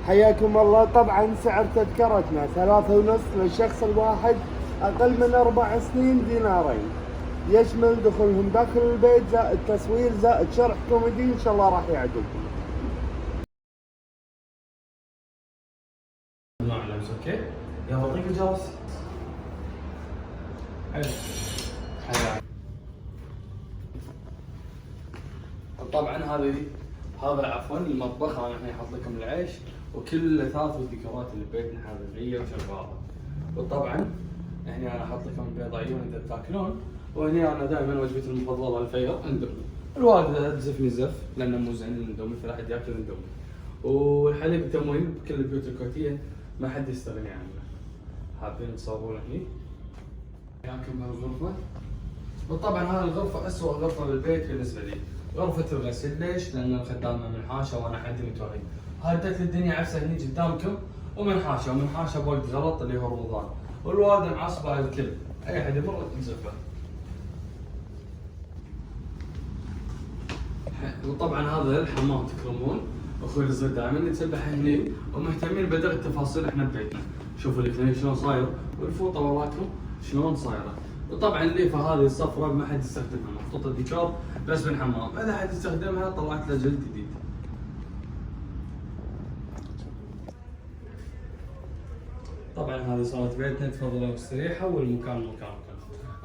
حياكم الله. طبعا سعر تذكرتنا 3.5 للشخص الواحد، أقل من 4 سنين دينارين، يشمل دخولهم داخل البيت زائد تصوير زائد شرح كوميدي، إن شاء الله راح يعجبكم. اوكي يلا ضيق الجرس. حلو. طبعا هذا عفوا المطبخ. انا الحين احط لكم العيش وكل الاثاث والديكورات اللي ببيتنا حقيقيه وشغاله. وطبعا هنا انا احط لكم البيض عيون اذا بتاكلون. وهنا انا دائما وجبتي المفضله الفير اندومي. الوالده تزفني زف لانه مو زين الاندومي، فلا احد ياكل اندومي. والحليب تموين بكل البيوت الكويتيه ما حد يستغني عنه. حابين تصورون هني وياكم بهالغرفه. وطبعا هذه الغرفه اسوء غرفه بالبيت بالنسبه لي، غرفه الغسيل. ليش؟ لان الخدامه منحاشه وانا حدي متوهق. هدت الدنيا عفسه هني قدامكم ومنحاشه بوقت غلط اللي هو رمضان، والوالده معصبه على الكل، اي حد يمر تنزفه. وطبعا هذا الحمام تكرمون. اخوي الصغير دائما يتسبح هني ومهتمين بدق التفاصيل احنا ببيتنا. شوفوا الكلين شلون صاير والفوطه وراكم شلون صايره. وطبعا الليفه هذه الصفراء ما حد يستخدمها، محطوطه ديكور بس بالحمام، اذا حد يستخدمها طلعت له جلد جديد. طبعا هذه صالة بيتنا، تفضلوا استريحوا والمكان مكانكم.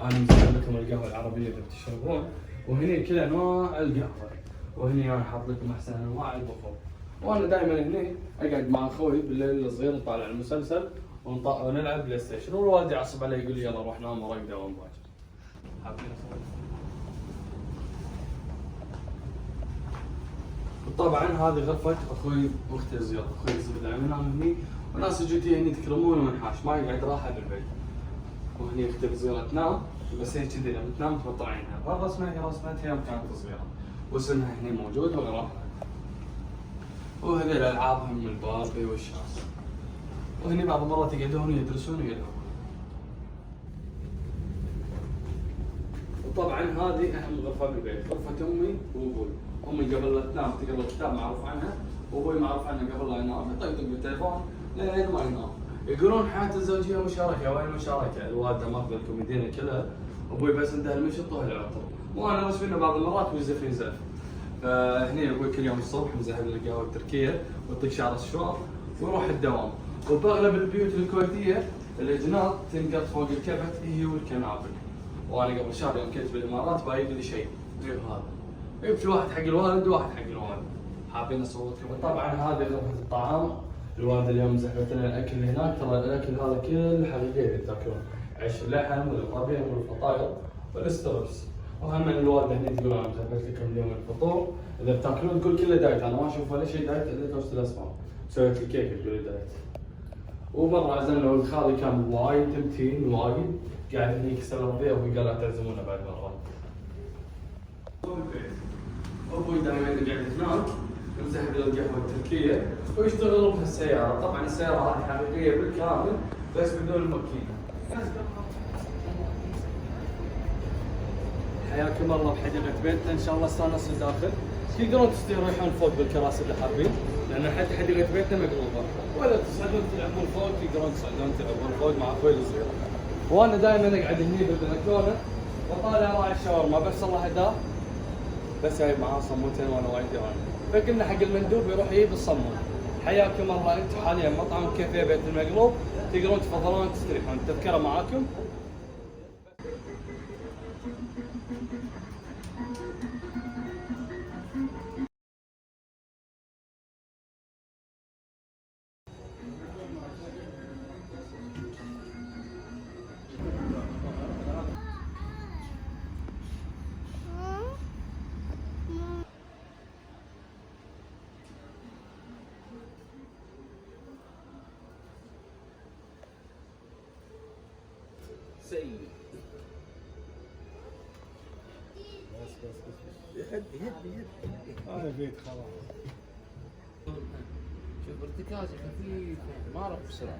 انا مسوي لكم القهوه العربيه اذا بتشربون، وهني كل انواع القهوه، وهني انا حاط لكم احسن انواع البخور. وانا دائما هني اقعد مع اخوي بالليل الصغير نطالع المسلسل ونلعب بلاي ستيشن، والوالد يعصب علي يقول لي يلا روح نام وراك دوام باكر. حابين وطبعا هذه غرفة اخوي واختي الزيار، اخوي الزبده ينام هني، وناس جوتي هني تكرمون ومنحاش، ما يقعد راحه بالبيت. وهني اختي الصغيره تنام، بس هي كذي لما تنام تبطل عينها، رسمتها كانت صغيره، وسنها هني موجود وغرفها. وهذي الالعاب هم الباربي والشاص. وهني بعض المرات يقعدون يدرسون ويلعبون. وطبعا هذه اهم غرفه بالبيت، غرفه امي وابوي. امي قبل لا تنام تقرا الكتاب معروف عنها، وابوي معروف عنه قبل لا ينام يطقطق بالتليفون لين ما ينام. يقولون حياه الزوجيه مشاركه، وين المشاركه؟ الوالده ماخذه الكوميدينا كلها، ابوي بس عنده المشط والعطر، وانا رش منه بعض المرات ويزفني زف. فهني ابوي كل يوم الصبح مزهر لي القهوه التركيه ويطق شعر الشوار ويروح الدوام. وباغلب البيوت الكويتيه الاجناط تنقط فوق الكبت هي والكنابل. وانا قبل شهر يوم كنت بالامارات بايد لي شيء غير هذا، جبت واحد حق الوالد وواحد حق الوالد. حابين اصوركم. طبعا هذه غرفه الطعام، الوالده اليوم زحفت لنا الاكل اللي هناك. ترى الاكل هذا كل حقيقي اذا تاكلون، عيش اللحم والربيع والفطاير والاستربس. وهم الوالده هني تقول انا مزحفت لكم اليوم الفطور، اذا بتاكلون تقول كله دايت، انا ما اشوف ولا شيء دايت الا توست الاسمر. سويت الكيك تقول دايت. وبرا عزمنا ولد خالي كان وايد تمتين وايد، قاعد هنيك يكسر الربيع وهي قال لا تعزمونا بعد مره. ابوي دائما قاعد هناك يمزح بالقهوه التركيه ويشتغل بهالسياره. طبعا السياره هذه حقيقيه بالكامل بس بدون الماكينه. حياكم الله بحديقه بيتنا، ان شاء الله استانسوا داخل. تقدرون تستريحون فوق بالكراسي اللي حابين، لان حتى حديقه بيتنا مقلوبه، ولا تصعدون تلعبون فوق تقدرون تصعدون تلعبون فوق مع اخوي الصغير. وانا دائما اقعد هني بالبلكونه وطالع راعي الشاورما، بس الله هداه بس جايب معاه صمونتين وانا وايد جوعان، فقلنا حق المندوب يروح يجيب الصمون. حياكم الله، انتم حاليا مطعم كافيه بيت المقلوب، تقدرون تفضلون تستريحون، التذكره معاكم. سيء. يهدي هذا بيت خلاص. شوف ارتكازي خفيف، ما راح بسرعه.